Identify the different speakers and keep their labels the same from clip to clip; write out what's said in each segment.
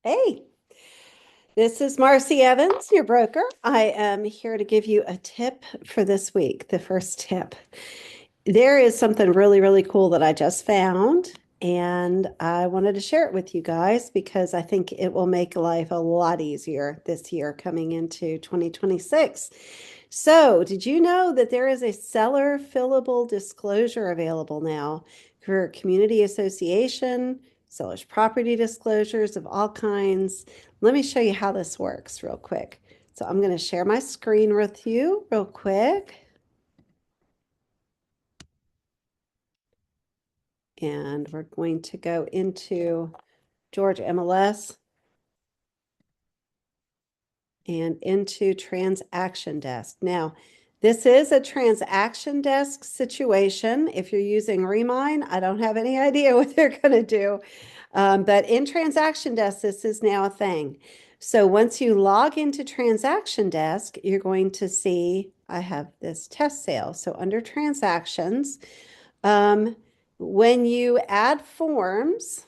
Speaker 1: Hey, this is Marcy Evans, your broker. I am here to give you a tip for this week. The first tip. There is something really, really cool that I just found, and I wanted to share it with you guys because I think it will make life a lot easier this year coming into 2026. So, did you know that there is a seller fillable disclosure available now for community association, seller's property disclosures of all kinds? Let me show you how this works real quick. So, I'm going to share my screen with you real quick. And we're going to go into Georgia MLS and into transaction desk. Now, this is a transaction desk situation. If you're using Remine, I don't have any idea what they're going to do. But in transaction desk, this is now a thing. So once you log into transaction desk, you're going to see I have this test sale. So under transactions, when you add forms,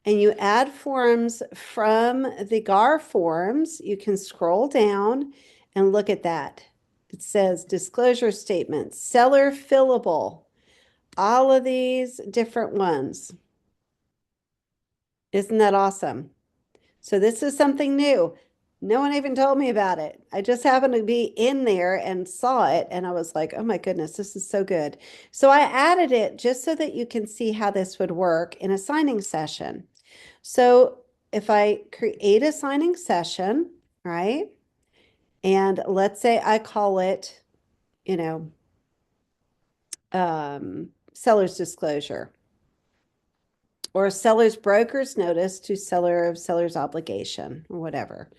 Speaker 1: and you add forms from the GAR forms, you can scroll down and look at that. It says disclosure statements, seller fillable, all of these different ones. Isn't that awesome? So this is something new. No one even told me about it. I just happened to be in there and saw it, and I was like, oh my goodness, this is so good. So I added it just so that you can see how this would work in a signing session. So if I create a signing session, right? And let's say I call it, you know, seller's disclosure or seller's broker's notice to seller of seller's obligation or whatever.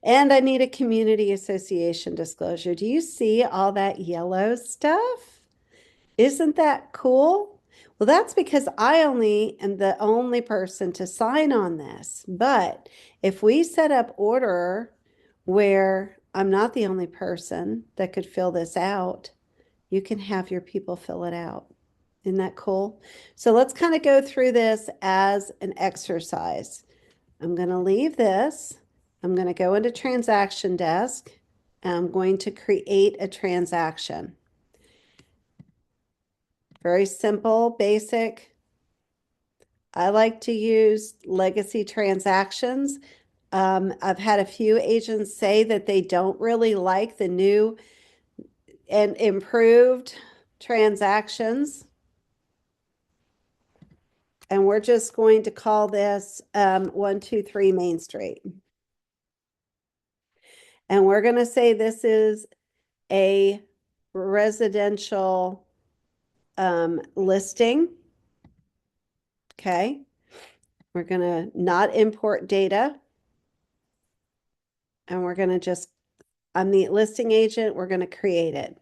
Speaker 1: And I need a community association disclosure. Do you see all that yellow stuff? Isn't that cool? Well, that's because I only am the only person to sign on this. But if we set up order where I'm not the only person that could fill this out, you can have your people fill it out. Isn't that cool? So let's kind of go through this as an exercise. I'm going to leave this. I'm going to go into transaction desk and I'm going to create a transaction. Very simple, basic. I like to use legacy transactions. I've had a few agents say that they don't really like the new and improved transactions. And we're just going to call this 123 Main Street. And we're going to say this is a residential listing. Okay. We're going to not import data. And we're going to just, I'm the listing agent. We're going to create it.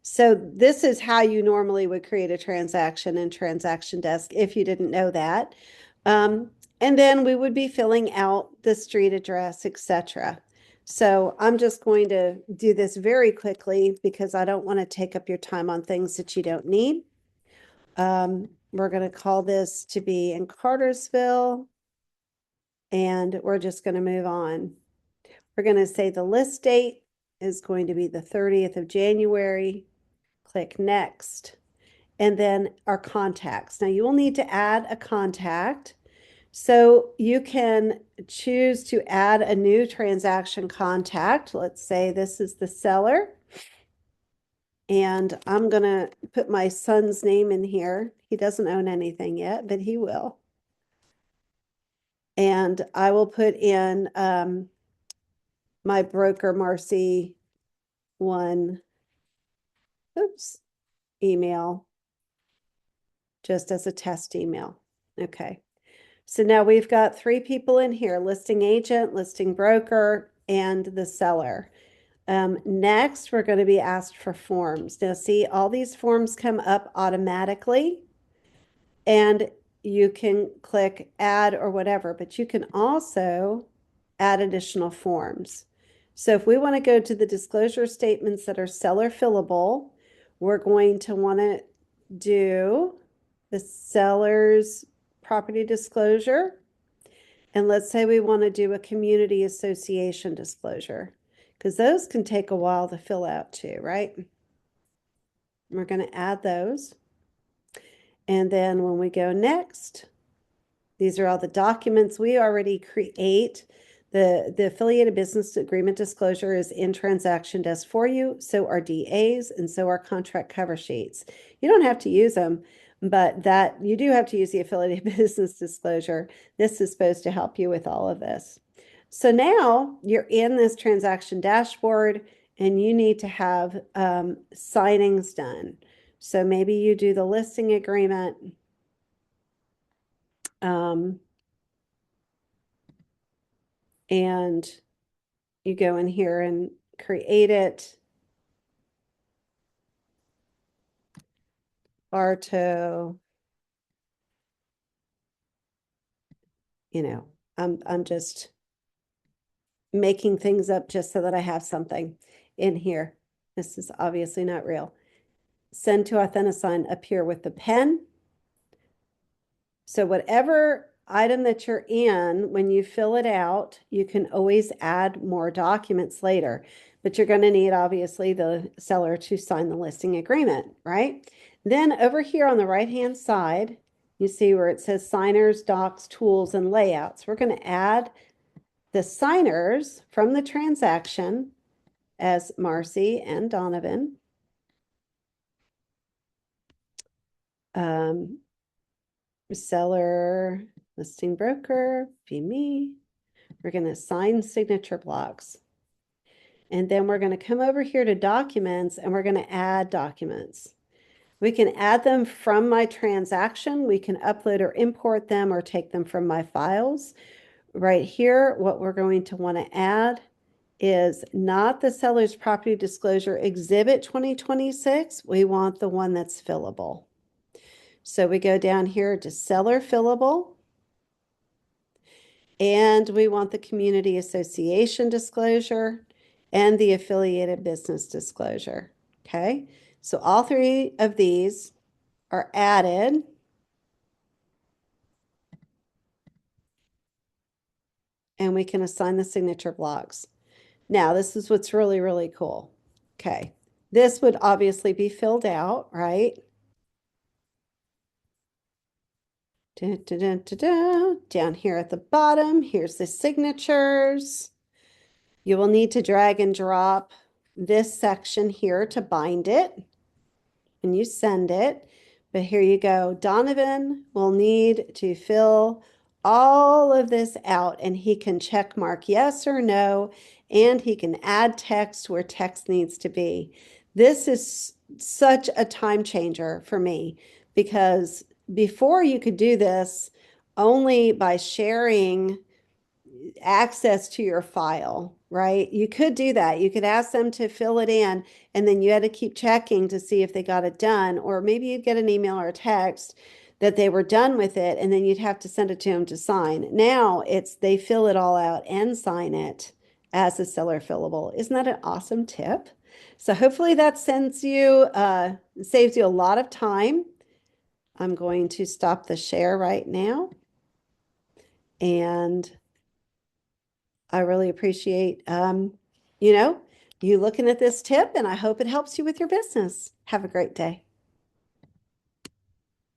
Speaker 1: So this is how you normally would create a transaction in Transaction Desk if you didn't know that. And then we would be filling out the street address, etc. So I'm just going to do this very quickly because I don't want to take up your time on things that you don't need. We're going to call this to be in Cartersville, and we're just going to move on. We're going to say the list date is going to be the 30th of January. Click next. And then our contacts. Now you will need to add a contact. So you can choose to add a new transaction contact. Let's say this is the seller. And I'm going to put my son's name in here. He doesn't own anything yet, but he will. And I will put in my broker Marcy one, oops, email just as a test email. Okay. So now we've got 3 people in here, listing agent, listing broker, and the seller. Next, we're going to be asked for forms. Now see, all these forms come up automatically and you can click add or whatever, but you can also add additional forms. So if we want to go to the disclosure statements that are seller fillable, we're going to want to do the seller's property disclosure. And let's say we want to do a community association disclosure, because those can take a while to fill out too, right? We're going to add those. And then when we go next, these are all the documents we already create. The affiliated business agreement disclosure is in Transaction Desk for you. So are DAs and so are contract cover sheets. You don't have to use them, but that you do have to use the affiliated business disclosure. This is supposed to help you with all of this. So now you're in this transaction dashboard and you need to have signings done. So maybe you do the listing agreement. And you go in here and create it. Bartow, I'm just making things up just so that I have something in here. This is obviously not real. Send to Authentisign up here with the pen. So whatever item that you're in, when you fill it out, you can always add more documents later, but you're going to need obviously the seller to sign the listing agreement, right? Then over here on the right-hand side, you see where it says signers, docs, tools, and layouts. We're going to add the signers from the transaction as Marcy and Donovan. Seller, listing broker, be me. We're going to assign signature blocks. And then we're going to come over here to documents and we're going to add documents. We can add them from my transaction. We can upload or import them or take them from my files. Right here, what we're going to want to add is not the seller's property disclosure exhibit 2026. We want the one that's fillable. So we go down here to seller fillable. And we want the community association disclosure and the affiliated business disclosure. Okay, so all three of these are added. And we can assign the signature blocks. Now, this is what's really, really cool. Okay, this would obviously be filled out, right? Dun, dun, dun, dun, dun. Down here at the bottom, here's the signatures. You will need to drag and drop this section here to bind it when you send it. But here you go. Donovan will need to fill all of this out and he can check mark yes or no, and he can add text where text needs to be. This is such a time changer for me because before you could do this only by sharing access to your file, right? You could do that. You could ask them to fill it in, and then you had to keep checking to see if they got it done, or maybe you'd get an email or a text that they were done with it, and then you'd have to send it to them to sign. Now it's they fill it all out and sign it as a seller fillable. Isn't that an awesome tip? So hopefully that saves you a lot of time. I'm going to stop the share right now, and I really appreciate, you looking at this tip, and I hope it helps you with your business. Have a great day.